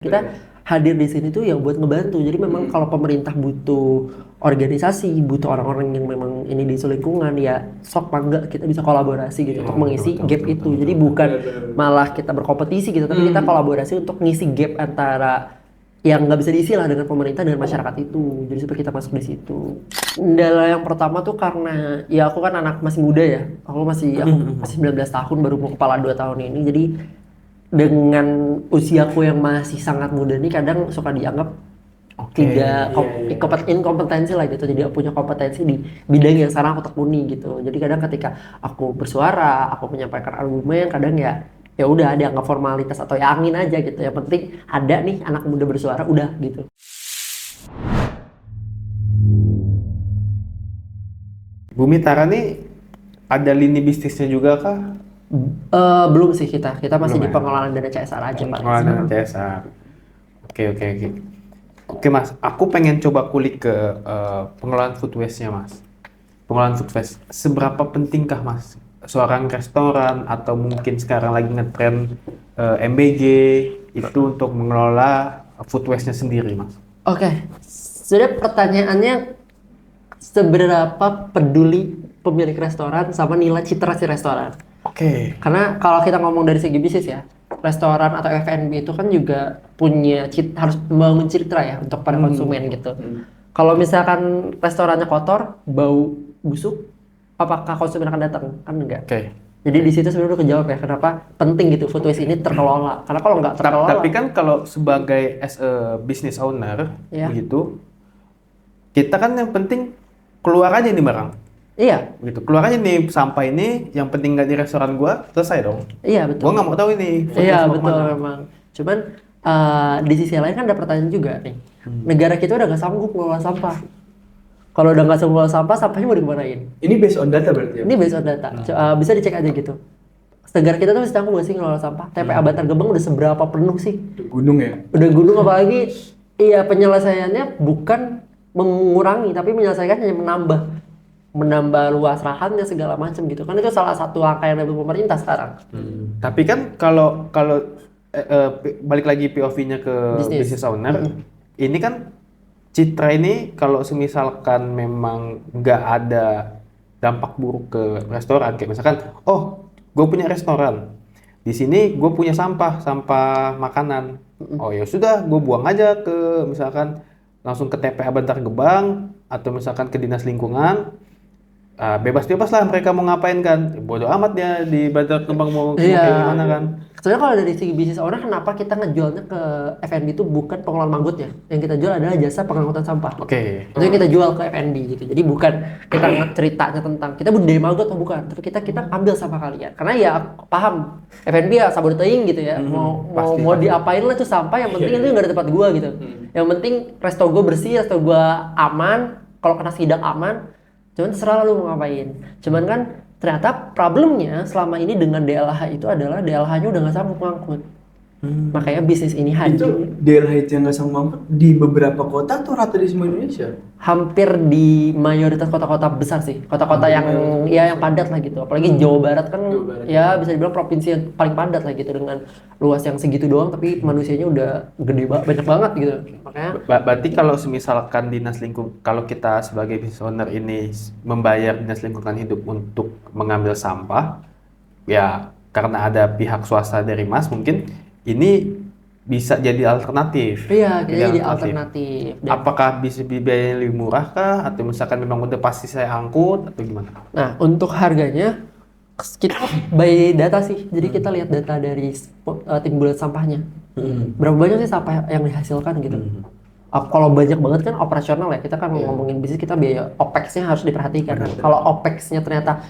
Kita hadir di sini tuh ya buat ngebantu. Jadi memang kalau pemerintah butuh organisasi, butuh orang-orang yang memang ini di lingkungan, ya sok mangga kita bisa kolaborasi gitu untuk mengisi gap itu. Jadi bukan malah kita berkompetisi gitu, tapi kita kolaborasi untuk ngisi gap antara yang nggak bisa diisi lah dengan pemerintah dan masyarakat itu. Jadi supaya kita masuk di situ. Kendala yang pertama tuh karena ya aku kan anak masih muda ya. Aku masih 19 tahun, baru mau kepala 2 tahun ini. Jadi dengan usiaku yang masih sangat muda nih kadang suka dianggap tidak inkompetensi lah gitu, tidak punya kompetensi di bidang yang sekarang aku tekuni gitu. Jadi kadang ketika aku bersuara, aku menyampaikan argumen, kadang ya udah dianggap formalitas atau ya angin aja gitu. Yang penting ada nih anak muda bersuara udah gitu. Bumi Tara nih ada lini bisnisnya juga kah? Belum sih kita masih Belum di ya? pengelolaan dana CSR aja Pak. Pengelolaan dana CSR. Oke. Oke Mas, aku pengen coba kulik ke pengelolaan food waste-nya Mas. Pengelolaan food waste, seberapa pentingkah Mas seorang restoran atau mungkin sekarang lagi ngetren MBG itu untuk mengelola food waste-nya sendiri Mas? Oke, sudah pertanyaannya seberapa peduli pemilik restoran sama nilai citra si restoran? Oke. Karena kalau kita ngomong dari segi bisnis ya, restoran atau F&B itu kan juga punya harus membangun citra ya untuk para konsumen gitu. Kalau misalkan restorannya kotor, bau busuk, apakah konsumen akan datang? Kan enggak. Oke. Jadi di situ sebenarnya udah kejawab ya kenapa penting gitu food waste ini terkelola. Karena kalau nggak terkelola, Tapi kan kalau sebagai as a business owner Iya. begitu, kita kan yang penting keluar aja nih barang. iya, Gitu, keluar aja nih sampah ini, yang penting nggak di restoran gua, selesai dong. iya betul. Gua nggak mau tahu ini food Iya waste mau betul kemana. memang. Cuman di sisi lain kan ada pertanyaan juga nih. Negara kita udah nggak sanggup mengelola sampah. Kalau udah nggak sanggup mengelola sampah, sampahnya mau dikemanain? Ini based on data berarti ya? Ini based on data. Bisa dicek aja gitu. Negara kita tuh masih sanggup nggak sih ngelola sampah? TPA Bantar Gebang udah seberapa penuh sih? Gunung ya? Udah gunung, apalagi iya penyelesaiannya bukan mengurangi, tapi menyelesaikan hanya menambah luas lahannya segala macam gitu kan. Itu salah satu langkah yang diambil pemerintah sekarang. Tapi kan kalau balik lagi POV-nya ke Bisnis. business owner, ini kan citra ini kalau semisalkan memang nggak ada dampak buruk ke restoran, kayak misalkan, oh, gue punya restoran, di sini gue punya sampah makanan, oh ya sudah, gue buang aja ke misalkan langsung ke TPA Bantar Gebang atau misalkan ke dinas lingkungan. Bebas-bebas lah mereka mau ngapain kan, bodo amat dia di Bantar Gebang mau kayak gimana kan. Sebenarnya kalau dari segi bisnis owner, kenapa kita ngejualnya ke F&B itu bukan pengelolaan manggutnya? Yang kita jual adalah jasa pengangkutan sampah. Oke. Itu yang kita jual ke F&B gitu. Jadi bukan kita ceritanya tentang kita budidaya maggot atau bukan, tapi kita ambil sampah kalian. Karena ya paham F&B ya sabun teing gitu ya. Mau diapain lah itu sampah, yang penting itu nggak ada tempat gua gitu. Yang penting resto gua bersih, resto gua aman, kalau kena sidak aman. Cuman terserah lu mau ngapain. Cuman kan ternyata problemnya selama ini dengan DLH itu adalah DLH-nya udah nggak sanggup ngangkut. Makanya bisnis ini Itu hancur. DLH yang nggak sanggup ngangkut di beberapa kota atau rata di semua Indonesia? Hampir di mayoritas kota-kota besar sih. Kota-kota yang padat lah gitu. Apalagi Jawa Barat kan ya bisa dibilang provinsi yang paling padat lah gitu, dengan luas yang segitu doang tapi manusianya udah gede banyak banget gitu. Makanya Berarti kalau misalkan kalau kita sebagai business owner ini membayar dinas lingkungan hidup untuk mengambil sampah, ya karena ada pihak swasta dari Mas, mungkin ini bisa jadi alternatif. iya, kita jadi alternatif. Dan Apakah bisa biayanya lebih murah kah? Atau misalkan memang udah pasti saya angkut atau gimana? nah, untuk harganya kita by data sih. Jadi kita lihat data dari timbulan sampahnya. Berapa banyak sih sampah yang dihasilkan gitu. Kalau banyak banget kan operasional ya. Kita kan ngomongin bisnis, kita biaya OPEX-nya harus diperhatikan. Kalau OPEX-nya ternyata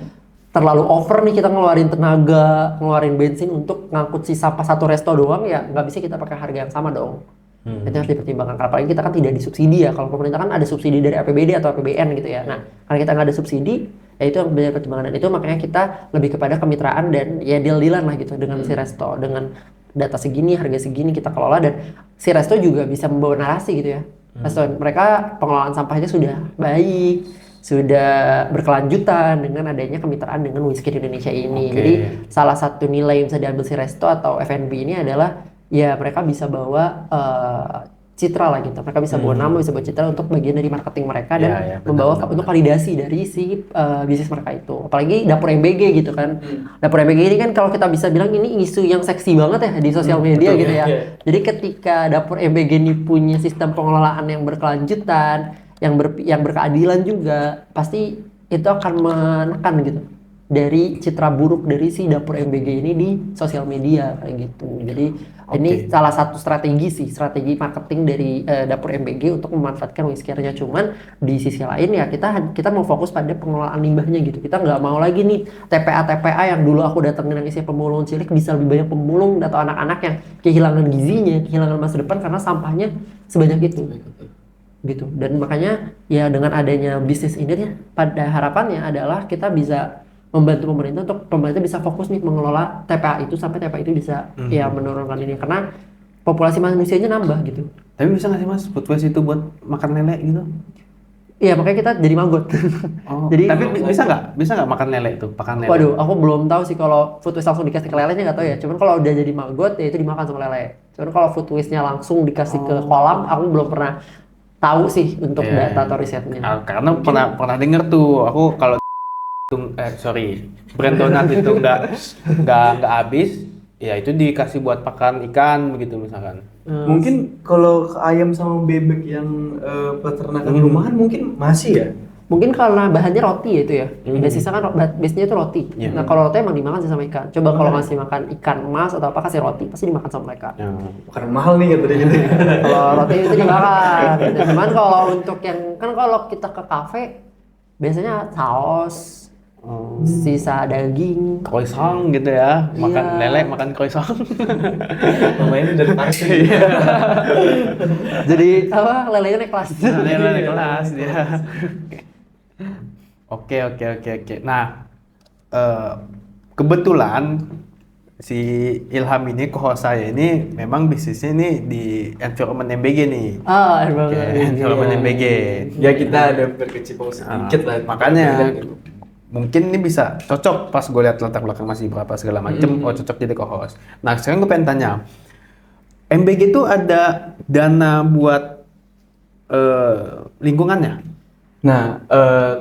terlalu over nih, kita ngeluarin tenaga, ngeluarin bensin untuk ngangkut si sampah satu resto doang, ya nggak bisa kita pakai harga yang sama dong. Itu harus dipertimbangkan. Apalagi kita kan tidak disubsidi ya. Kalau pemerintah kan ada subsidi dari APBD atau APBN gitu ya. Nah, karena kita nggak ada subsidi, ya itu yang menjadi pertimbangan. Dan itu makanya kita lebih kepada kemitraan dan ya deal-dealan lah gitu dengan si resto. Dengan data segini, harga segini kita kelola, dan si resto juga bisa membawa narasi gitu ya. Resto mereka pengelolaan sampahnya sudah baik, sudah berkelanjutan dengan adanya kemitraan dengan Whisky Indonesia ini. Jadi salah satu nilai yang bisa diambil si resto atau F&B ini adalah ya mereka bisa bawa citra lah gitu. Mereka bisa bawa nama, bisa bawa citra untuk bagian dari marketing mereka dan Ya, membawa untuk validasi dari si bisnis mereka itu. Apalagi dapur MBG gitu kan. Dapur MBG ini kan kalau kita bisa bilang ini isu yang seksi banget ya di sosial media betul, gitu ya. iya. Jadi ketika dapur MBG ini punya sistem pengelolaan yang berkelanjutan, yang berkeadilan juga, pasti itu akan menekan gitu dari citra buruk dari si dapur MBG ini di sosial media kayak gitu. Jadi ini salah satu strategi marketing dari dapur MBG untuk memanfaatkan Whiskernya. Cuman di sisi lain ya kita mau fokus pada pengelolaan limbahnya gitu. Kita nggak mau lagi nih TPA yang dulu aku datengin yang isinya pemulung cilik bisa lebih banyak pemulung atau anak-anak yang kehilangan gizinya, kehilangan masa depan karena sampahnya sebanyak itu. Gitu. Dan makanya ya dengan adanya bisnis ini ya, pada harapannya adalah kita bisa membantu pemerintah untuk pemerintah bisa fokus nih mengelola TPA itu sampai TPA itu bisa ya menurunkan ini karena populasi manusianya nambah gitu. Tapi bisa nggak sih Mas food waste itu buat makan lele gitu? Iya makanya kita jadi maggot. Jadi Tapi bisa nggak makan lele itu, pakan lele? waduh, aku belum tahu sih kalau food waste langsung dikasih ke lelenya nggak tahu ya. Cuman kalau udah jadi maggot ya itu dimakan sama lele. Cuman kalau food waste-nya langsung dikasih ke kolam, aku belum pernah tahu sih untuk data atau risetnya. Karena pernah denger tuh, aku kalau brand donat itu nggak habis, ya itu dikasih buat pakan ikan begitu misalkan. Mungkin kalau ke ayam sama bebek yang peternakan rumahan mungkin masih ya. Mungkin karena bahannya roti ya itu ya. Basisnya kan base-nya itu roti. Nah kalau roti emang dimakan sih sama ikan. Coba kalau masih makan ikan emas atau apa kasih roti pasti dimakan sama mereka. Karena mahal nih gitu. Kalau roti itu dimakan. Gitu. Cuman kalau untuk yang kan kalau kita ke kafe biasanya saus, sisa daging, Croissant gitu ya, makan lele, makan croissant. Pemainnya dari Paris. Jadi apa lelenya naik kelas. Lele kelas dia. Oke. Nah, kebetulan si Ilham ini, co-host saya ini memang bisnisnya ini di environment MBG nih. Environment MBG. Ya kita ada berkecimpung sedikit lah. Makanya mungkin ini bisa cocok pas gue lihat latar belakang masih berapa segala macem, cocok jadi co-host. Nah sekarang gue pengen tanya, MBG itu ada dana buat lingkungannya? Nah,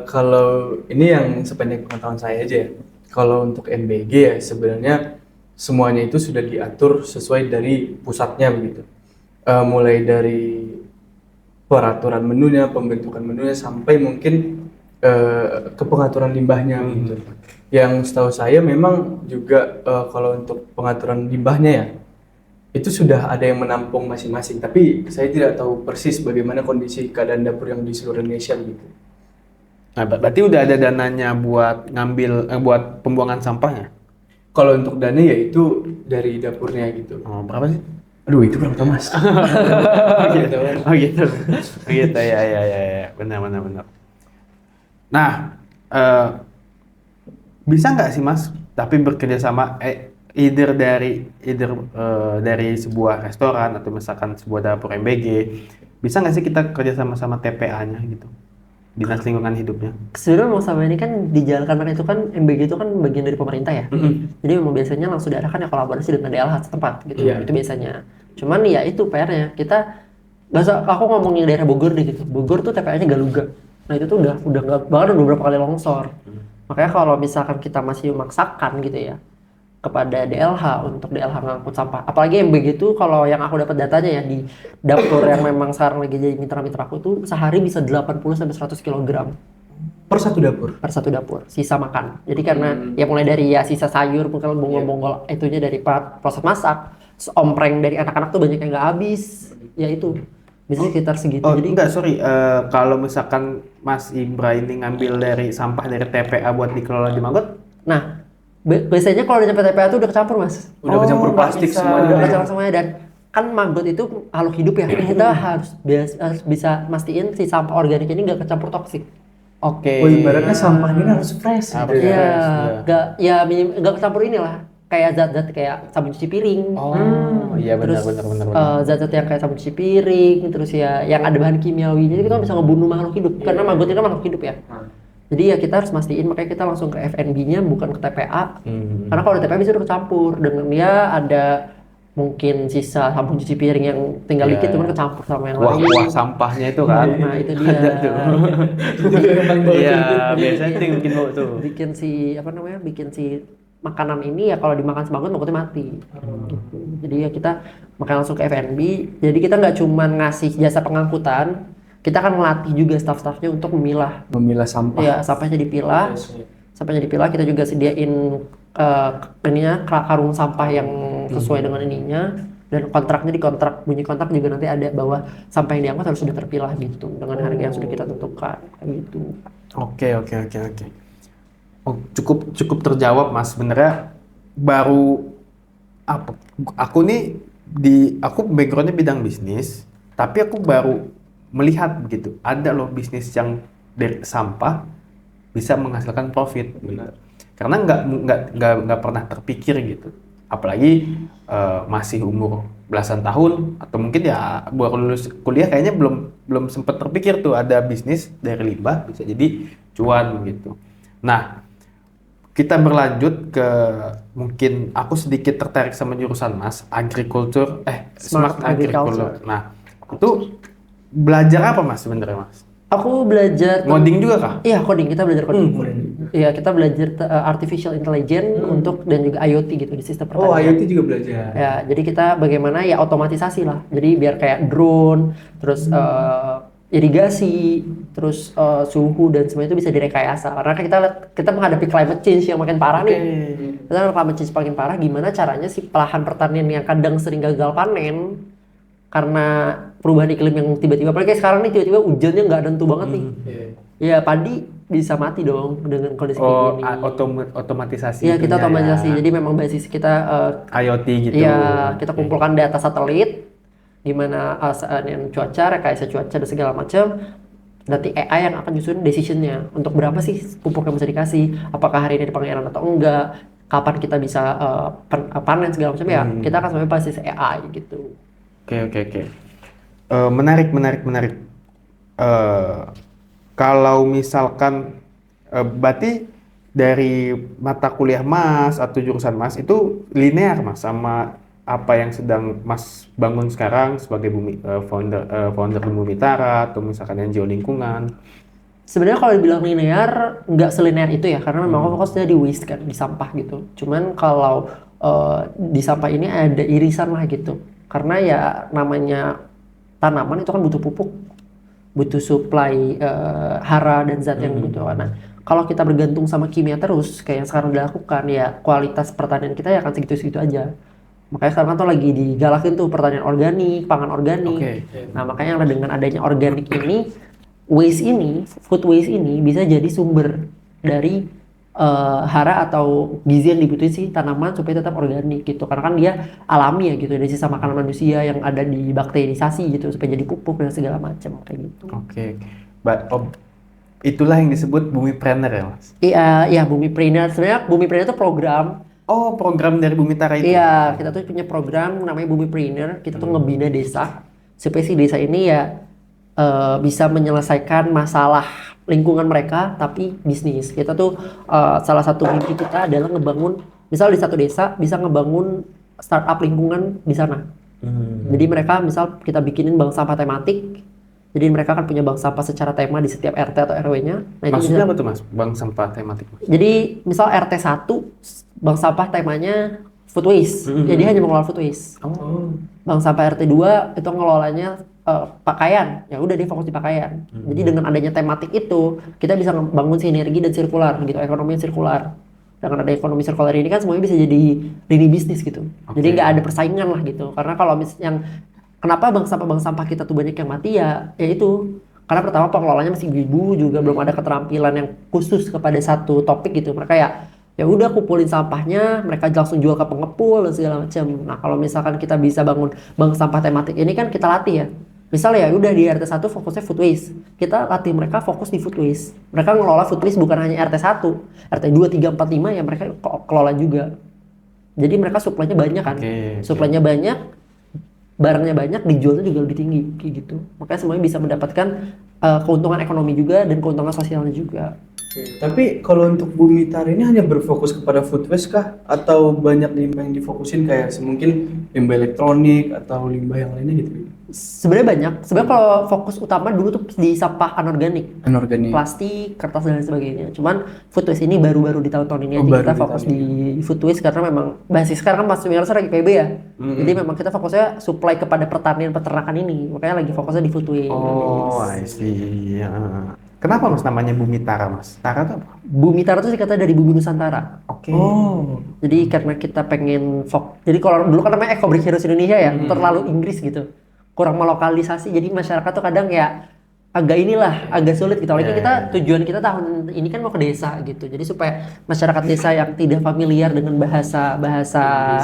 kalau ini yang sependek pengetahuan saya aja ya. Kalau untuk MBG ya sebenarnya semuanya itu sudah diatur sesuai dari pusatnya begitu. Mulai dari peraturan menunya, pembentukan menunya sampai mungkin ke pengaturan limbahnya gitu. Yang setahu saya memang juga kalau untuk pengaturan limbahnya ya itu sudah ada yang menampung masing-masing. Tapi saya tidak tahu persis bagaimana kondisi keadaan dapur yang di seluruh Indonesia gitu. Nah, berarti udah ada dananya buat buat pembuangan sampahnya? Kalau untuk dana ya itu dari dapurnya gitu. Oh, berapa sih? Aduh itu berapa Mas? Oh gitu ya, benar. Nah, bisa nggak sih Mas, tapi bekerja sama either dari sebuah restoran atau misalkan sebuah dapur MBG, bisa nggak sih kita kerja sama TPA-nya gitu, Dinas Lingkungan Hidupnya? Sebenarnya mau sama ini kan dijalankan karena itu kan MBG itu kan bagian dari pemerintah ya. Jadi memang biasanya langsung diarahkan ya kolaborasi dengan DLH setempat gitu. Itu biasanya. Cuman ya itu PR-nya kita. Aku ngomongin daerah Bogor deh gitu. Bogor tuh TPA-nya Galuga. Nah itu tuh udah nggak bahkan udah beberapa kali longsor. Makanya kalau misalkan kita masih memaksakan gitu ya kepada DLH untuk DLH ngangkut sampah. Apalagi MBG itu kalau yang aku dapat datanya ya di dapur yang memang sekarang lagi jadi mitra-mitra aku tuh sehari bisa 80 sampai 100 kg per satu dapur. Per satu dapur sisa makan. Jadi karena ya mulai dari ya sisa sayur, mungkin bonggol-bonggol itunya dari proses masak, ompreng dari anak-anak tuh banyak yang nggak habis. Ya itu. Bisa sekitar segitu. Oh, jadi enggak, sorry. Kalau misalkan Mas Ibra ini ngambil dari sampah dari TPA buat dikelola di Maggot? Nah, biasanya kalau udah nyampe TPA tuh udah kecampur Mas. Udah kecampur plastik semuanya. Udah kecampur semuanya dan kan Maggot itu makhluk hidup ya. Kita harus bisa mastiin si sampah organik ini nggak kecampur toksik. Oke. Oh, ibaratnya sampah ini harus fresh gitu ya. Iya, nggak kecampur inilah. Kayak zat-zat kayak sabun cuci piring. Iya benar. Zat-zat yang kayak sabun cuci piring, terus ya yang ada bahan kimiawi. Jadi kita bisa ngebunuh makhluk hidup karena maggot itu kan makhluk hidup ya. Jadi ya kita harus mastiin, makanya kita langsung ke FNB-nya bukan ke TPA. Karena kalau di TPA bisa udah kecampur dengan dia ada mungkin sisa sabun cuci piring yang tinggal Iya, dikit cuman iya. kecampur sama yang lain. Kuah-kuah sampahnya itu kan. Nah itu dia. Ada tuh. Iya, biasanya itu yang bikin bau tuh. Bikin si apa namanya? Bikin si makanan ini ya kalau dimakan semangkuk takutnya mati. Gitu. Jadi ya kita makan langsung ke F&B. Jadi kita nggak cuman ngasih jasa pengangkutan, kita akan melatih juga staff-staffnya untuk memilah. Memilah sampah. Ya sampahnya dipilah. Sampahnya dipilah, kita juga sediain karung sampah yang sesuai dengan ininya, dan kontraknya di kontrak, bunyi kontrak juga nanti ada bahwa sampah yang diangkut harus sudah terpilah gitu dengan harga yang sudah kita tentukan kayak gitu. Oke. Oh, cukup terjawab Mas. Sebenarnya baru apa? Aku nih aku backgroundnya bidang bisnis, tapi aku baru melihat begitu. Ada loh bisnis yang dari sampah bisa menghasilkan profit. Gitu. Karena nggak pernah terpikir gitu. Apalagi masih umur belasan tahun atau mungkin ya baru lulus kuliah, kayaknya belum sempat terpikir tuh ada bisnis dari limbah bisa jadi cuan gitu. Nah, kita berlanjut ke mungkin aku sedikit tertarik sama jurusan Mas, Smart Agriculture. Nah, itu belajar apa Mas sebenarnya Mas? Aku belajar Ngoding juga kah? Iya, coding. Kita belajar coding. Iya, kita belajar artificial intelligence untuk dan juga IoT gitu di sistem pertanian. Oh, IoT juga belajar. Ya, jadi kita bagaimana ya otomatisasi lah. Jadi biar kayak drone, terus irigasi, terus suhu dan semua itu bisa direkayasa. Karena kan kita menghadapi climate change yang makin parah nih. Kita menghadapi climate change makin parah. Gimana caranya si lahan pertanian yang kadang sering gagal panen karena perubahan iklim yang tiba-tiba, apalagi kayak sekarang nih tiba-tiba hujannya nggak tentu banget nih. Ya padi bisa mati dong dengan kondisi kayak gini. Otomatisasi. Iya, kita itunya otomatisasi. ya. Jadi memang basis kita IoT gitu. iya, kita kumpulkan data satelit gimana cuaca, rekayasa cuaca dan segala macam. Nanti AI yang akan nyusun decision-nya untuk berapa sih pupuk yang bisa dikasih, apakah hari ini ada pengairan atau enggak, kapan kita bisa panen segala macam ya. Kita akan sampai basis AI gitu. Oke. Menarik. Kalau misalkan berarti dari mata kuliah Mas atau jurusan Mas itu linear Mas sama apa yang sedang Mas bangun sekarang sebagai founder Bumi Tara atau misalkan NGO lingkungan. Sebenarnya kalau dibilang linear, nggak selinear itu ya, karena memang fokusnya di waste kan, di sampah gitu. Cuman kalau di sampah ini ada irisan lah gitu. Karena ya namanya tanaman itu kan butuh pupuk, butuh supply hara dan zat yang dibutuhkan. Nah, kalau kita bergantung sama kimia terus, kayak yang sekarang dilakukan, ya kualitas pertanian kita ya akan segitu-segitu aja. Makanya sekarang tuh lagi digalakin tuh pertanian organik, pangan organik. Nah, makanya dengan adanya organik ini, food waste ini bisa jadi sumber dari hara atau gizi yang dibutuhin si tanaman supaya tetap organik gitu. Karena kan dia alami ya gitu, dari sisa makanan manusia yang ada di bakterisasi gitu supaya jadi pupuk dan segala macam kayak gitu. Oke. Itulah yang disebut Bumipreneur ya Mas? Iya, Bumipreneur. Sebenarnya Bumipreneur itu program. Oh, program dari Bumi Tara itu? Iya, kita tuh punya program namanya Bumipreneur. Kita tuh ngebina desa supaya si desa ini ya bisa menyelesaikan masalah lingkungan mereka tapi bisnis. Kita tuh salah satu mimpi kita adalah ngebangun, misal di satu desa bisa ngebangun startup lingkungan di sana. Jadi mereka misal kita bikinin bank sampah tematik. Jadi mereka akan punya bank sampah secara tema di setiap RT atau RW-nya. Nah, maksudnya apa tuh Mas? Bank sampah tematik Mas? Jadi misal RT 1 bank sampah temanya food waste. Jadi hanya mengelola food waste. Bank sampah RT 2 itu ngelolanya pakaian. Ya udah dia fokus di pakaian. Jadi dengan adanya tematik itu kita bisa membangun sinergi dan sirkular gitu, ekonomi yang sirkular. Dengan ada ekonomi sirkular ini kan semuanya bisa jadi lini bisnis gitu. Jadi nggak ada persaingan lah gitu. Karena kalau yang kenapa bank sampah kita tuh banyak yang mati ya itu karena pertama pengelolanya masih ibu juga belum ada keterampilan yang khusus kepada satu topik gitu. Mereka ya udah kumpulin sampahnya, mereka langsung jual ke pengepul dan segala macam. Nah, kalau misalkan kita bisa bangun bank sampah tematik ini kan kita latih ya. Misalnya ya udah di RT 1 fokusnya food waste. Kita latih mereka fokus di food waste. Mereka ngelola food waste bukan hanya RT 1, RT 2, 3, 4, 5 ya mereka kelola juga. Jadi mereka suplainya banyak kan. Suplainya banyak, barangnya banyak, dijualnya juga lebih tinggi kayak gitu. Makanya semuanya bisa mendapatkan keuntungan ekonomi juga dan keuntungan sosialnya juga. Oke, tapi kalau untuk Bumi Tara ini hanya berfokus kepada food waste kah? Atau banyak limbah yang difokusin kayak mungkin limbah elektronik atau limbah yang lainnya gitu? Sebenarnya banyak. Sebenarnya kalau fokus utama dulu tuh di sampah anorganik, Anorganik. plastik, kertas dan lain sebagainya. Cuman food waste ini baru-baru di tahun-tahun ini Oh, aja baru kita di fokus tahun di food waste karena memang basis sekarang kan Mas Mirsa lagi PB ya. Jadi memang kita fokusnya supply kepada pertanian peternakan ini. Makanya lagi fokusnya di food waste. Oh, I see. Ya. Kenapa Mas namanya Bumi Tara, Mas? Tara itu apa? Bumi Tara itu singkatan dari Bumi Nusantara. Oke. Oh, Jadi karena kita pengen jadi kalau dulu kan namanya Eco Break Heroes Indonesia ya, terlalu Inggris gitu. Kurang melokalisasi, jadi masyarakat tuh kadang ya agak sulit gitu. Apalagi kita tujuan kita tahun ini kan mau ke desa gitu. Jadi supaya masyarakat desa yang tidak familiar dengan bahasa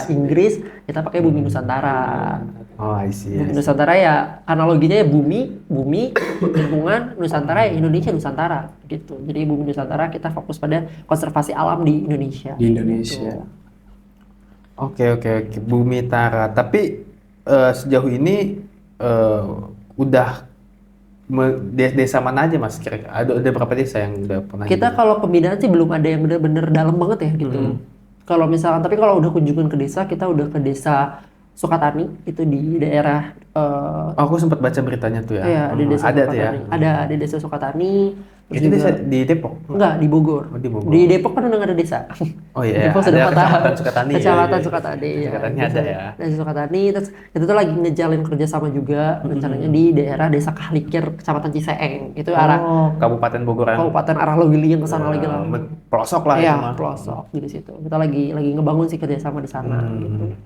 Inggris, kita pakai Bumi Nusantara. Oh, I see. Bumi Nusantara ya analoginya ya bumi, lingkungan, Nusantara ya Indonesia Nusantara gitu. Jadi Bumi Nusantara kita fokus pada konservasi alam di Indonesia. di Indonesia. Gitu. Oke. Bumi Tara. Tapi sejauh ini udah desa mana aja Mas kira-kira? Ada berapa desa yang udah pernah? Kita kalau pembinaan sih belum ada yang bener-bener dalam banget ya gitu. Kalau misalkan, tapi kalau udah kunjungan ke desa, kita udah ke desa Sukatani, itu di daerah Aku sempat baca beritanya tuh ya. ya di desa Ada tuh ya. Sukatani. Ada di desa Sukatani. Terus Itu desa juga di Depok. enggak di Bogor. Oh, di Bogor. Di Depok kan udah nggak ada desa. Oh iya. Depok sudah Ada patah. Kecamatan Sukatani. ya, Kecamatan iya. Sukatani. Ya. Sukatani ada ya. Desa Sukatani, terus itu tuh lagi ngejalin kerjasama juga rencananya di daerah desa Kahlikir, Kecamatan Ciseeng. Itu arah Oh, Kabupaten Bogoran. Kabupaten arah Lowili yang kesana lagi lah. Pelosok lah itu Iya, mah. pelosok di situ. Kita lagi ngebangun sih kerjasama di sana. Gitu.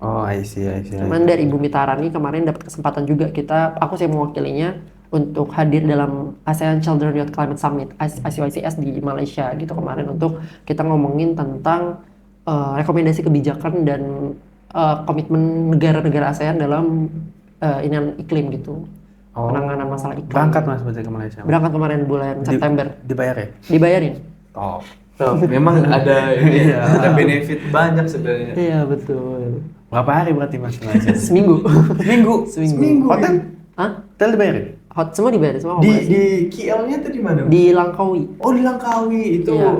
Oh, I see. Cuman dari Bumi Tara nih kemarin dapat kesempatan juga aku sih mewakilinya untuk hadir dalam ASEAN Children Youth Climate Summit ACYCS di Malaysia gitu kemarin untuk kita ngomongin tentang rekomendasi kebijakan dan komitmen negara-negara ASEAN dalam iklim gitu. Penanganan masalah iklim. Berangkat Mas berarti ke Malaysia. Berangkat kemarin bulan September. Dibayar ya? Dibayarin. Oh. So, memang ada ini ya, ada benefit banyak sebenarnya. Iya betul. Berapa hari berarti Mas ke Malaysia? Seminggu. Seminggu. Hotel? Hah? Hotel dibayarin? Semua dibayar, semua Di akomodasi. KL-nya tuh di mana? Di Langkawi. Oh, di Langkawi itu Iya.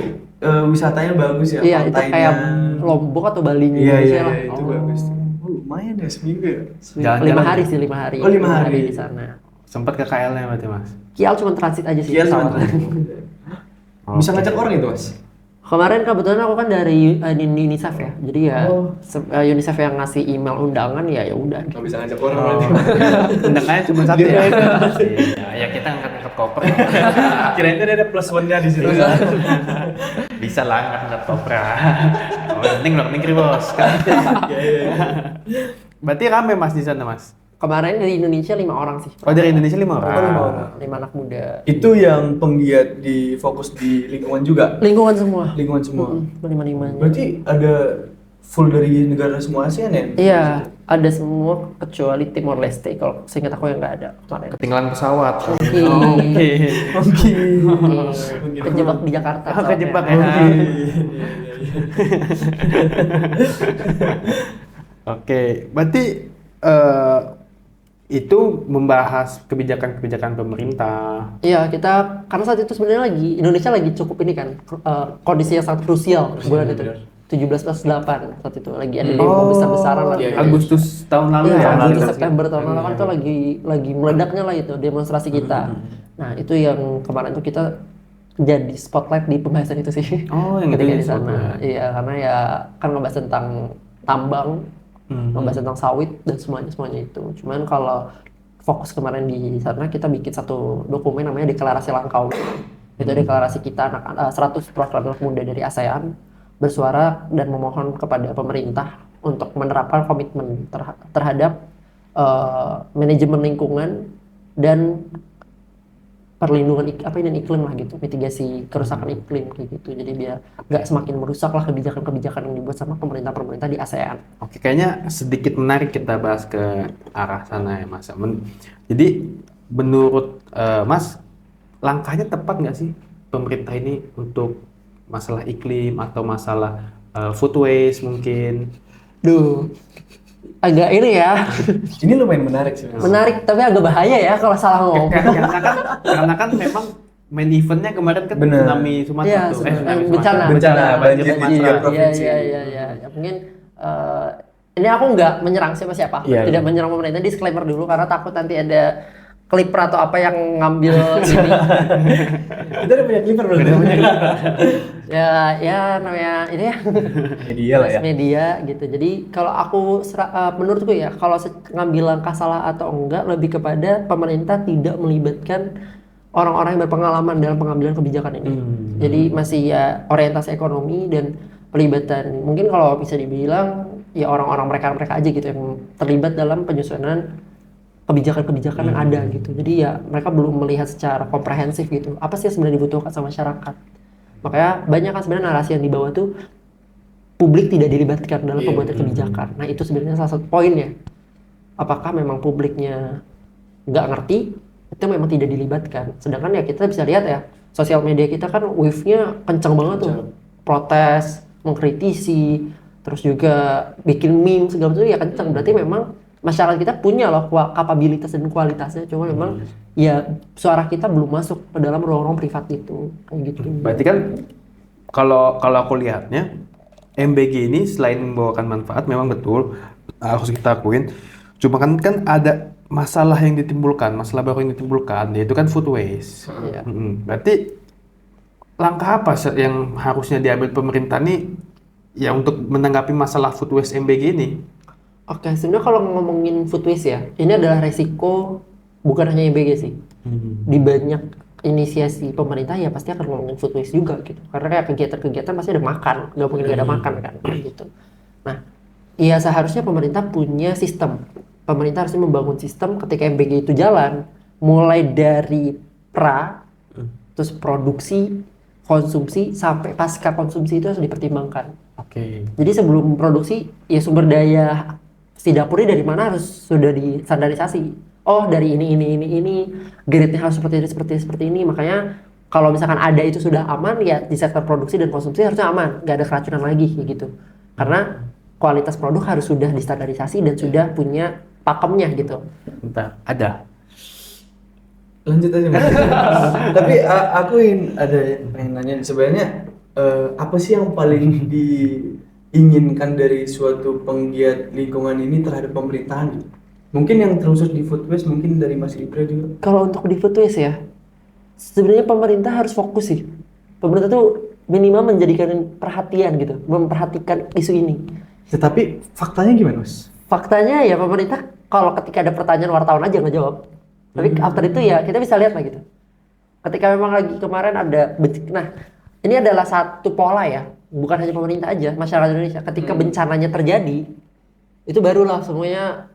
wisatanya bagus ya. Iya, itu pantainya. kayak Lombok atau Bali Iya, Indonesia lah. itu bagus. Oh, lumayan ya seminggu ya. Jalan-jalan 5 hari ya? sih, 5 hari. Oh, 5 hari. di sana. Sempat ke KL-nya berarti Mas? Kial cuma transit aja sih. Kial pesawat. Bisa ngajak orang itu, Mas? Kemarin kebetulan aku kan dari UNICEF ya. Jadi ya Oh. UNICEF yang ngasih email undangan ya udah. Nggak bisa ngajak orang berarti. Undangannya cuma satu ya? Ya kita angkat-angkat koper. Kirain tuh ada plus one-nya di situ. Bisa lah angkat-angkat koper. Oh, yang penting luar negeri bos. Berarti rame Mas di sana Mas? Kemarin dari Indonesia 5 orang sih. Oh dari Indonesia 5 orang? Oh, 5 orang. 5 anak muda. Itu yang penggiat di fokus di lingkungan juga. Lingkungan semua. Lingkungan semua. Lima-limanya. Berarti ada full dari negara semua ASEAN ya? Iya, ada semua kecuali Timor Leste. Kalau seingat aku yang nggak ada kemarin. Ketinggalan pesawat. Oke. Oke. Kejebak di Jakarta. Oh, pesawatnya. kejebak ya. Oke, berarti itu membahas kebijakan-kebijakan pemerintah. Iya, kita karena saat itu sebenarnya Indonesia lagi cukup ini kan kondisi yang sangat krusial bulan itu. 17+8 saat itu lagi ada demo besar-besaran lah. Iya, Agustus tahun lalu Iya, ya. Agustus September tahun lalu kan tuh lagi meledaknya lah itu demonstrasi kita. Nah, itu yang kemarin tuh kita jadi spotlight di pembahasan itu sih. Oh, yang ketika itu di sana. Iya, karena ya kan ngebahas tentang tambang, ngebahas tentang sawit dan semuanya itu. Cuman kalau fokus kemarin di sana kita bikin satu dokumen namanya Deklarasi Langkawi. Itu deklarasi kita 100 perwakilan anak muda dari ASEAN bersuara dan memohon kepada pemerintah untuk menerapkan komitmen terhadap manajemen lingkungan dan perlindungan iklim lah gitu, mitigasi kerusakan iklim kayak gitu. Jadi biar nggak semakin merusak lah kebijakan-kebijakan yang dibuat sama pemerintah-pemerintah di ASEAN. Oke, kayaknya sedikit menarik kita bahas ke arah sana ya Mas. Jadi menurut Mas, langkahnya tepat nggak sih pemerintah ini untuk masalah iklim atau masalah food waste mungkin? Duh, agak ini ya, Ini lumayan menarik sih. Mas. menarik tapi agak bahaya ya kalau salah ngomong. Karena kan memang main eventnya kemarin kan Bener. tsunami Sumatera Iya, tuh. tsunami, Sumatera. bencana. Bencana, banjir di Sumatera. tiga provinsi. Iya. Ya, mungkin ini aku nggak menyerang siapa-siapa, Iya, tidak iya. menyerang pemerintah. Disclaimer dulu karena takut nanti ada clipper atau apa yang ngambil ini. Kita udah punya clipper belum? Ya namanya ini ya. Media lah ya. Media gitu. Jadi kalau aku menurutku ya kalau ngambil langkah salah atau enggak lebih kepada pemerintah tidak melibatkan orang-orang yang berpengalaman dalam pengambilan kebijakan ini. Jadi masih ya orientasi ekonomi dan pelibatan mungkin kalau bisa dibilang ya orang-orang mereka aja gitu yang terlibat dalam penyusunan kebijakan-kebijakan yang ada gitu. Jadi ya mereka belum melihat secara komprehensif gitu. Apa sih yang sebenarnya dibutuhkan sama masyarakat? Makanya banyak kan sebenarnya narasi yang dibawa tuh publik tidak dilibatkan dalam pembuatan kebijakan. Nah itu sebenarnya salah satu poinnya. Apakah memang publiknya nggak ngerti? Itu memang tidak dilibatkan. Sedangkan ya kita bisa lihat ya sosial media kita kan wave-nya kencang banget tuh. Protes, mengkritisi, terus juga bikin meme segala macam ya kencang. Berarti memang masyarakat kita punya loh kapabilitas dan kualitasnya. Cuma memang ya suara kita belum masuk ke dalam ruang-ruang privat itu kayak gitu. Berarti kan kalau aku lihatnya MBG ini selain membawakan manfaat memang betul harus kita akuin. Cuma kan ada masalah yang ditimbulkan, masalah baru yang ditimbulkan yaitu kan food waste. Iya. Berarti langkah apa yang harusnya diambil pemerintah nih ya untuk menanggapi masalah food waste MBG ini? Oke, sebenarnya kalau ngomongin food waste ya, ini adalah resiko bukan hanya IBG sih. Di banyak inisiasi pemerintah ya pasti akan ngomongin food waste juga gitu. Karena kayak kegiatan-kegiatan pasti ada makan, nggak mungkin nggak ada makan kan gitu. Nah, ya seharusnya pemerintah punya sistem. Pemerintah harusnya membangun sistem ketika MBG itu jalan, mulai dari terus produksi, konsumsi, sampai pasca konsumsi itu harus dipertimbangkan. Oke. Jadi sebelum produksi, ya sumber daya si dapurnya dari mana harus sudah distandarisasi. Oh dari ini, grade-nya harus seperti ini. Makanya kalau misalkan ada itu sudah aman, ya di sektor produksi dan konsumsi harusnya aman, nggak ada keracunan lagi kayak gitu. Karena kualitas produk harus sudah distandarisasi dan sudah punya pakemnya gitu. Bentar, ada. Lanjut aja Mas. Tapi aku pengen nanya sebenarnya apa sih yang paling diinginkan dari suatu penggiat lingkungan ini terhadap pemerintahan? Mungkin yang terusus di food waste mungkin dari Mas Ibra juga. Kalau untuk di food waste ya, sebenarnya pemerintah harus fokus sih. Pemerintah tuh minimal menjadikan perhatian gitu, memperhatikan isu ini. Tetapi faktanya gimana Mas? Faktanya ya pemerintah kalau ketika ada pertanyaan wartawan aja nggak jawab. Tapi after itu ya kita bisa lihat lah gitu. Ketika memang lagi kemarin ada, nah ini adalah satu pola ya, bukan hanya pemerintah aja, masyarakat Indonesia. Ketika bencananya terjadi, itu barulah semuanya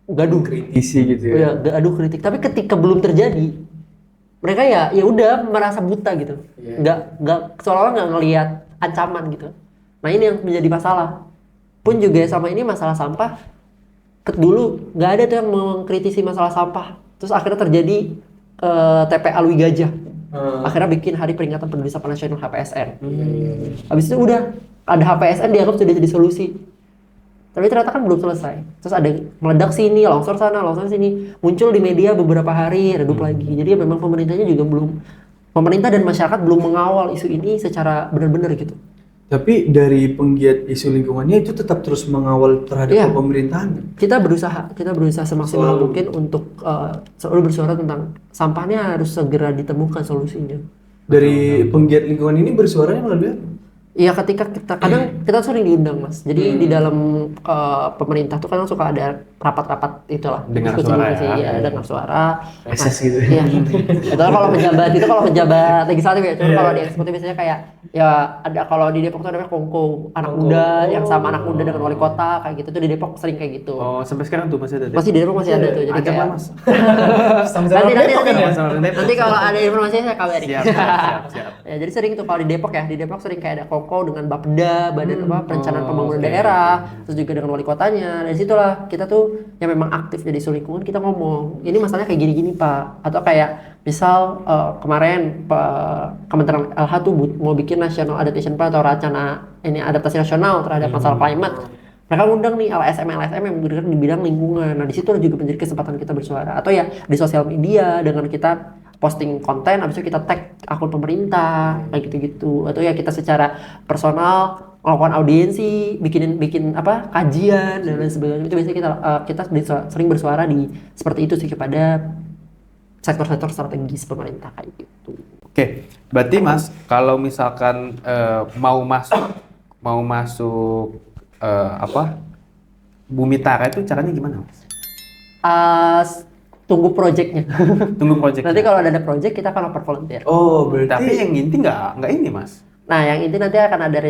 gaduh. Kritisi gitu ya. Ya, gaduh kritik. Tapi ketika belum terjadi, mereka ya udah merasa buta gitu. Nggak seolah-olah nggak ngelihat ancaman gitu. Nah ini yang menjadi masalah. Pun juga sama ini masalah sampah. Dulu nggak ada tuh yang mengkritisi masalah sampah. Terus akhirnya terjadi TPA Lui Gajah. Akhirnya bikin Hari Peringatan Peduli Sampah Nasional HPSN. Habis itu udah ada HPSN dianggap sudah jadi solusi. Tapi ternyata kan belum selesai. Terus ada meledak sini, longsor sana, longsor sini. Muncul di media beberapa hari, redup lagi. Jadi ya memang pemerintahnya juga pemerintah dan masyarakat belum mengawal isu ini secara benar-benar gitu. Tapi dari penggiat isu lingkungannya itu tetap terus mengawal terhadap pemerintahan. Kita berusaha semaksimal mungkin untuk selalu bersuara tentang sampahnya harus segera ditemukan solusinya. Dari penggiat lingkungan ini bersuaranya melalui apa? Iya ketika kadang kita sering diundang Mas. Jadi di dalam pemerintah tuh kadang suka ada rapat-rapat itulah. Dengar diskusi, suara ya. Iya, dengar suara. Reses gitu. Iya. Itu kalau pejabat legislatif ya. Cuma kalau di eksekutif biasanya kayak ya ada kalau di Depok tuh namanya kongko anak muda yang sama anak muda dengan wali kota kayak gitu tuh di Depok sering kayak gitu. Oh, sampai sekarang tuh masih ada. Masih di Depok masih ada tuh. Jadi Ajak kayak lah, Mas. nanti kalau ada informasi saya kabarin. Siap. Ya, jadi sering tuh kalau di Depok ya, di Depok sering kayak ada kongko dengan Bapeda, Badan Perencanaan Pembangunan Daerah, terus juga dengan wali kotanya. Dari situlah kita tuh yang memang aktif jadi isu lingkungan kita ngomong, ini masalahnya kayak gini-gini Pak. Atau kayak misal kemarin Kementerian LH tuh mau bikin National Adaptation Plan atau rencana ini adaptasi nasional terhadap masalah climate. Mereka ngundang nih LSM yang bergerak di bidang lingkungan. Nah di situ juga menjadi kesempatan kita bersuara. Atau ya di sosial media dengan kita posting konten, habis itu kita tag akun pemerintah kayak gitu-gitu, atau ya kita secara personal melakukan audiensi, bikin apa kajian dan lain sebagainya. Itu biasanya kita sering bersuara di seperti itu sih kepada sektor-sektor strategis pemerintah kayak gitu. Oke, berarti Mas kalau misalkan mau masuk apa Bumi Tara itu caranya gimana Mas? Tunggu projectnya. Tunggu project. Nanti kalau ada project kita akan oper volunteer. Oh, berarti Tapi yang inti nggak ini Mas. Nah, yang inti nanti akan ada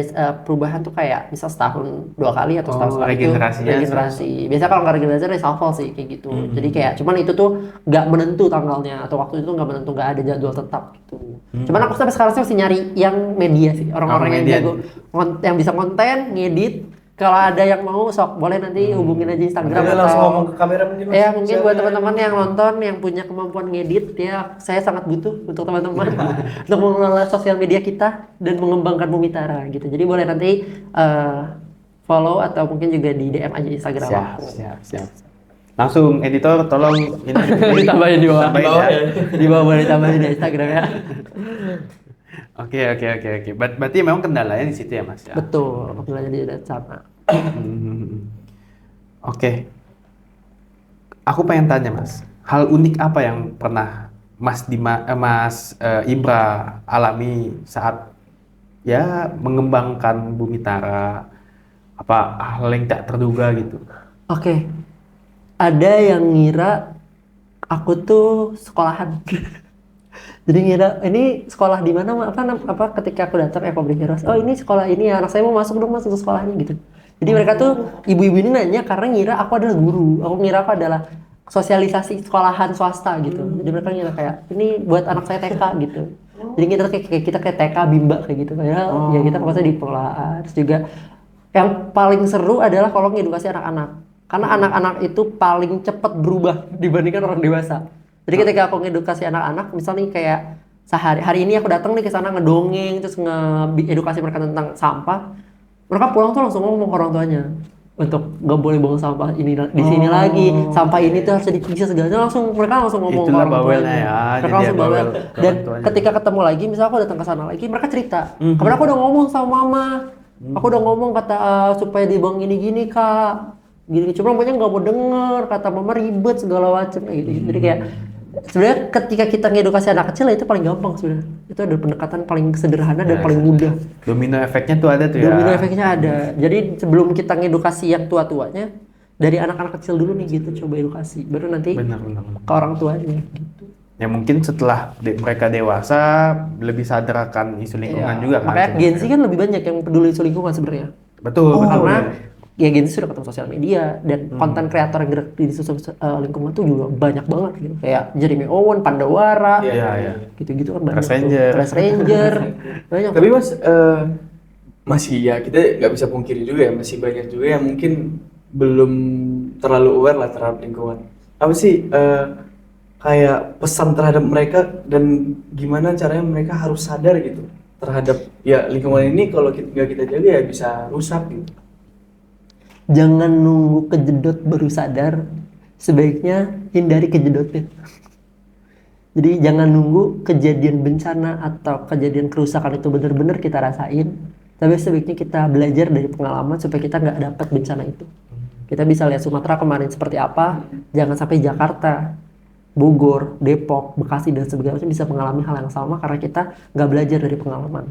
perubahan tuh kayak misal setahun 2 kali atau setahun sekali itu regenerasinya regenerasi. Biasanya kalau nggak regenerasi reshuffle sih kayak gitu. Jadi kayak cuman itu tuh nggak menentu tanggalnya atau waktu itu nggak menentu, nggak ada jadwal tetap gitu. Cuman aku sampai sekarang sih masih nyari yang media sih, orang-orang yang jago yang bisa konten, ngedit. Kalau ada yang mau sok boleh nanti hubungin aja Instagram Kita atau langsung ngomong ke kamera mungkin, Mas. ya mungkin Siapa buat yang- teman-teman yang nonton yang punya kemampuan ngedit ya, saya sangat butuh untuk teman-teman untuk mengelola sosial media kita dan mengembangkan Bumi Tara gitu. Jadi boleh nanti follow atau mungkin juga di DM aja Instagram aku. Siap. Langsung editor tolong ini Ditambahin di bawah. Tambahin ya. Di bawah boleh tambahin di Instagram ya. Oke. Berarti memang kendalanya di situ ya Mas ya. Betul, belajar di sana. Oke. Aku pengen tanya Mas, hal unik apa yang pernah Mas Ibra alami saat ya mengembangkan Bumi Tara? Apa hal yang tak terduga gitu? Oke. Ada yang ngira aku tuh sekolahan. Jadi ngira ini sekolah di mana apa ketika aku datang Public Heroes, oh ini sekolah ini ya, anak saya mau masuk dong masuk ke sekolahnya gitu. Jadi mereka tuh ibu-ibu ini nanya karena ngira aku adalah guru, aku ngira aku adalah sosialisasi sekolahan swasta gitu. Jadi mereka ngira kayak ini buat anak saya TK gitu. Jadi kita kayak TK Bimba kayak gitu. Padahal ya kita fokusnya di pengelolaan. Terus juga yang paling seru adalah kalau ngedukasi anak-anak. Karena anak-anak itu paling cepat berubah dibandingkan orang dewasa. Jadi ketika aku ngedukasi anak-anak, misalnya kayak hari ini aku datang nih ke sana ngedongeng, terus ngedukasi mereka tentang sampah, mereka pulang tuh langsung ngomong ke orang tuanya untuk nggak boleh buang sampah ini di sini lagi, sampah ini tuh harus dipisah segalanya, mereka langsung ngomong Itulah ke orang bawelnya tuanya. ya, Mereka jadi langsung ya bawel. bawel ke Dan orang tuanya. ketika ketemu lagi, misalnya aku datang ke sana lagi, mereka cerita, kemarin aku udah ngomong sama mama, aku udah ngomong kata supaya dibuang gini-gini kak. Gini, cuma namanya nggak mau denger, kata mama ribet segala macem kayak gitu. Jadi kayak sebenarnya ketika kita ngedukasi anak kecil itu paling gampang sebenarnya. Itu ada pendekatan paling sederhana dan paling mudah. Domino efeknya tuh ada tuh ya. Domino efeknya ada. Jadi sebelum kita ngedukasi yang tua-tuanya, dari anak-anak kecil dulu nih gitu coba edukasi, baru nanti Benar. ke orang tuanya gitu. Ya mungkin setelah mereka dewasa lebih sadar akan isu lingkungan juga kan. Makanya Gen Z kan lebih banyak yang peduli isu lingkungan sebenarnya. Betul. Karena ya Gen Z sudah ketemu sosial media dan konten kreator yang gerak di isu lingkungan tuh juga banyak banget gitu. Kayak Jeremy Owen, Pandawara, Iya. gitu-gitu kan banyak. Crash Ranger. Crash Ranger, banyak. Tapi Mas, masih ya kita nggak bisa pungkiri juga ya, masih banyak juga yang mungkin belum terlalu aware lah terhadap lingkungan. Apa sih kayak pesan terhadap mereka dan gimana caranya mereka harus sadar gitu terhadap ya lingkungan ini, kalau nggak kita jaga ya bisa rusak gitu. Jangan nunggu kejedot baru sadar, sebaiknya hindari kejedotnya. Jadi jangan nunggu kejadian bencana atau kejadian kerusakan itu benar-benar kita rasain, tapi sebaiknya kita belajar dari pengalaman supaya kita nggak dapat bencana itu. Kita bisa lihat Sumatera kemarin seperti apa, jangan sampai Jakarta, Bogor, Depok, Bekasi dan sebagainya bisa mengalami hal yang sama karena kita nggak belajar dari pengalaman.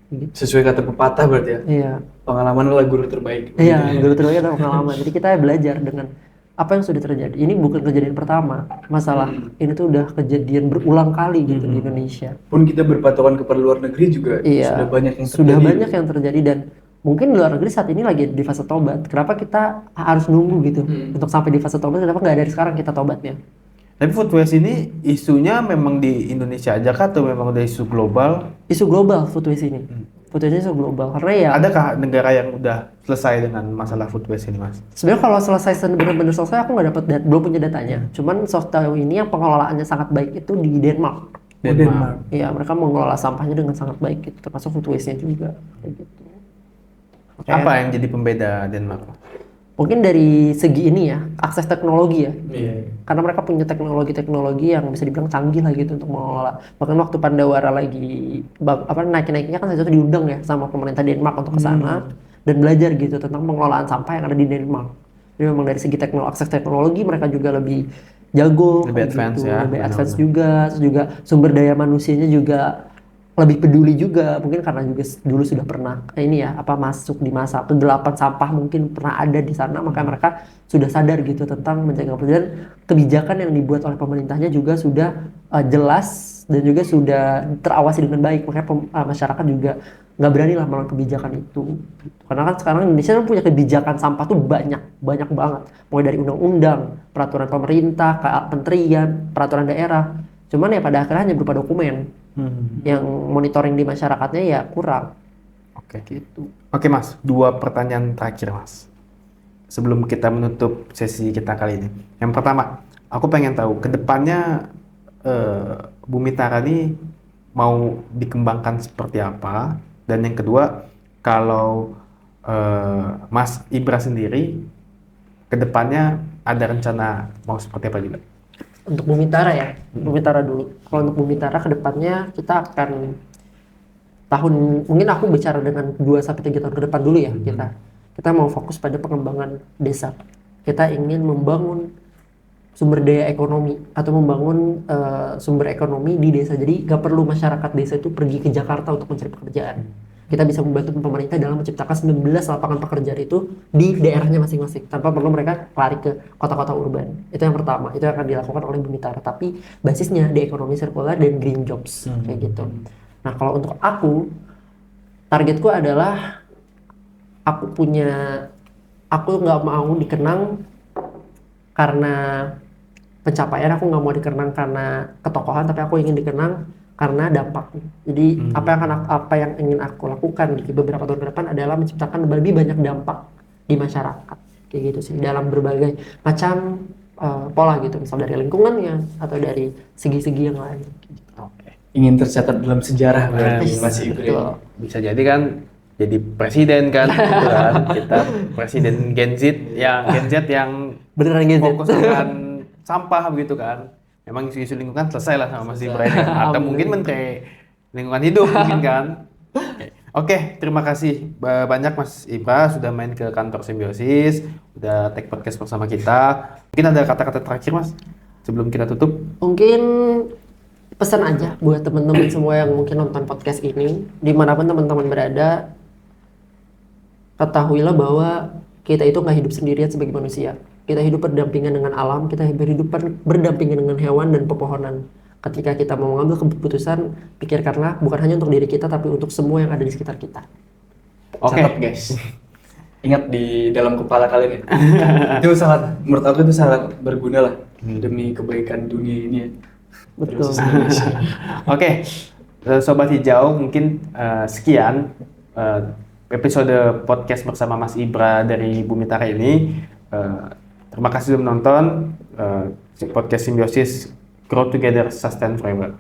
Gitu. Sesuai kata pepatah berarti ya, Iya. pengalaman adalah guru terbaik. Iya, guru terbaik adalah pengalaman. Jadi kita belajar dengan apa yang sudah terjadi. Ini bukan kejadian pertama. Masalah ini tuh udah kejadian berulang kali gitu di Indonesia. Pun kita berpatokan kepada luar negeri juga Iya. sudah banyak yang terjadi. Sudah banyak yang terjadi dan mungkin di luar negeri saat ini lagi di fase tobat. Kenapa kita harus nunggu gitu untuk sampai di fase tobat? Kenapa nggak dari sekarang kita tobatnya? Tapi food waste ini isunya memang di Indonesia aja kah atau memang udah isu global? Isu global food waste ini. Food waste ini isu global karena ya Adakah negara yang udah selesai dengan masalah food waste ini, Mas? sebenarnya kalau benar-benar selesai aku nggak dapat belum punya datanya. Cuman sejauh ini yang pengelolaannya sangat baik itu di Denmark. Denmark. Iya, mereka mengelola sampahnya dengan sangat baik gitu, termasuk food waste-nya juga kayak gitu. Apa yang jadi pembeda Denmark? Mungkin dari segi ini ya, akses teknologi ya. Iya. Karena mereka punya teknologi-teknologi yang bisa dibilang canggih lah gitu untuk mengelola. Bahkan waktu Pandawara lagi naik-naiknya kan saya itu diundang ya sama pemerintah Denmark untuk ke sana dan belajar gitu tentang pengelolaan sampah yang ada di Denmark. Jadi memang dari segi akses teknologi mereka juga lebih jago, Lebih kayak advance gitu. ya, Lebih advance benar-benar. juga, terus juga sumber daya manusianya juga lebih peduli juga, mungkin karena juga dulu sudah pernah ini ya masuk di masa kegelapan sampah, mungkin pernah ada di sana, makanya mereka sudah sadar gitu tentang menjaga dan kebijakan yang dibuat oleh pemerintahnya juga sudah jelas dan juga sudah terawasi dengan baik, makanya masyarakat juga nggak berani lah melawan kebijakan itu. Karena kan sekarang Indonesia kan punya kebijakan sampah tuh banyak banget, mulai dari undang-undang, peraturan pemerintah, kementerian, peraturan daerah. Cuman ya pada akhirnya hanya berupa dokumen. Yang monitoring di masyarakatnya ya kurang. Oke. Gitu. Oke Mas, 2 pertanyaan terakhir Mas. Sebelum kita menutup sesi kita kali ini. Yang pertama, aku pengen tahu ke depannya Bumi Tara ini mau dikembangkan seperti apa? Dan yang kedua, kalau Mas Ibra sendiri ke depannya ada rencana mau seperti apa juga? Untuk Bumi Tara ya, Bumi Tara dulu. Kalau untuk Bumi Tara kedepannya kita akan mungkin aku bicara dengan 2-3 tahun ke depan dulu ya kita mau fokus pada pengembangan desa. Kita ingin membangun sumber daya ekonomi atau membangun sumber ekonomi di desa. Jadi gak perlu masyarakat desa itu pergi ke Jakarta untuk mencari pekerjaan. Kita bisa membantu pemerintah dalam menciptakan 19 lapangan pekerjaan itu di daerahnya masing-masing tanpa perlu mereka lari ke kota-kota urban. Itu yang pertama, itu yang akan dilakukan oleh Bumi Tara, tapi basisnya di ekonomi sirkular dan green jobs kayak gitu. Nah, kalau untuk aku, targetku adalah aku nggak mau dikenang karena pencapaian, aku nggak mau dikenang karena ketokohan, tapi aku ingin dikenang karena dampak. Jadi apa yang ingin aku lakukan di beberapa tahun ke depan adalah menciptakan lebih banyak dampak di masyarakat kayak gitu sih, dalam berbagai macam pola gitu, misal dari lingkungannya atau dari segi-segi yang lain. Oke. Ingin tercatat dalam sejarah berarti Mas Ibra. Betul. Bisa jadi kan jadi presiden kan, gitu kan. Kita presiden Gen Z yang Beneran gitu. fokus dengan sampah begitu kan. Memang isu-isu lingkungan selesai lah sama Mas Ibra ini. Atau mungkin Menteri Lingkungan Hidup mungkin kan. Oke, terima kasih banyak Mas Ibra sudah main ke kantor Simbiosis, udah take podcast bersama kita. Mungkin ada kata-kata terakhir Mas sebelum kita tutup? Mungkin pesan aja buat teman-teman semua yang mungkin nonton podcast ini, dimanapun teman-teman berada, ketahuilah bahwa kita itu nggak hidup sendirian sebagai manusia. Kita hidup berdampingan dengan alam, kita hidup berdampingan dengan hewan dan pepohonan. Ketika kita mau mengambil keputusan, pikirkanlah bukan hanya untuk diri kita, tapi untuk semua yang ada di sekitar kita. Oke. Catat guys. Ingat di dalam kepala kalian ya. Itu menurut aku itu sangat berguna lah demi kebaikan dunia ini ya. Betul. Oke, Sobat Hijau, mungkin sekian episode podcast bersama Mas Ibra dari Bumi Tara ini. Terima kasih sudah menonton podcast Simbiosis Grow Together Sustain Forever.